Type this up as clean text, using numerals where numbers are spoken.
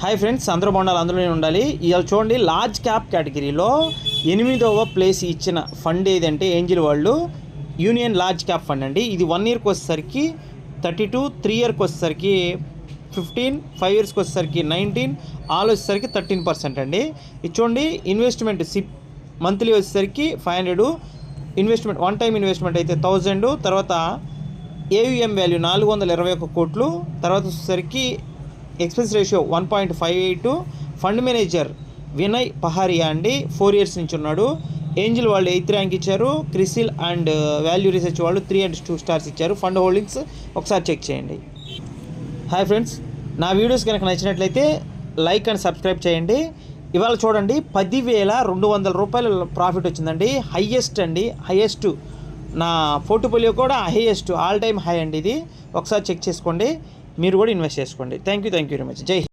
Hi friends, అందరూ బాగుండాలి, అందులోనే ఉండాలి. ఇవాళ చూడండి, లార్జ్ క్యాప్ కేటగిరీలో 8వ ప్లేస్ ఇచ్చిన ఫండ్ ఏదంటే ఏంజిల్ వాళ్ళు యూనియన్ లార్జ్ క్యాప్ ఫండ్ అండి. ఇది 1 ఇయర్కి వచ్చేసరికి 32, 3 ఇయర్కి వచ్చేసరికి 15, 5 ఇయర్స్కి వచ్చేసరికి 19, ఆల్ వచ్చేసరికి 13% అండి. ఇది చూడండి, ఇన్వెస్ట్మెంట్ సిప్ మంత్లీ వచ్చేసరికి 500, ఇన్వెస్ట్మెంట్ వన్ టైం ఇన్వెస్ట్మెంట్ అయితే 1000, తర్వాత ఏయుఎం వాల్యూ 421 కోట్లు, తర్వాత వచ్చేసరికి expense ratio 1.58. Fund manager Vinay Paharia అండి, 4 ఇయర్స్ నుంచి ఉన్నాడు. ఏంజిల్ వాళ్ళు 8th ర్యాంక్ ఇచ్చారు. క్రిసిల్ అండ్ వాల్యూ రీసెర్చ్ వాళ్ళు 3 and 2 stars ఇచ్చారు. ఫండ్ హోల్డింగ్స్ ఒకసారి చెక్ చేయండి. హాయ్ ఫ్రెండ్స్, నా వీడియోస్ కనుక నచ్చినట్లయితే లైక్ అండ్ సబ్స్క్రైబ్ చేయండి. ఇవాళ చూడండి, 10,200 రూపాయలు ప్రాఫిట్ వచ్చిందండి. హైయెస్ట్ అండి, హైయెస్ట్ నా పోర్ట్ఫోలియో కూడా హైయెస్ట్, ఆల్ టైమ్ హై అండి. ఇది ఒకసారి చెక్ చేసుకోండి, మీరు కూడా ఇన్వెస్ట్ చేసుకోండి. Thank you very much. జై హింద్.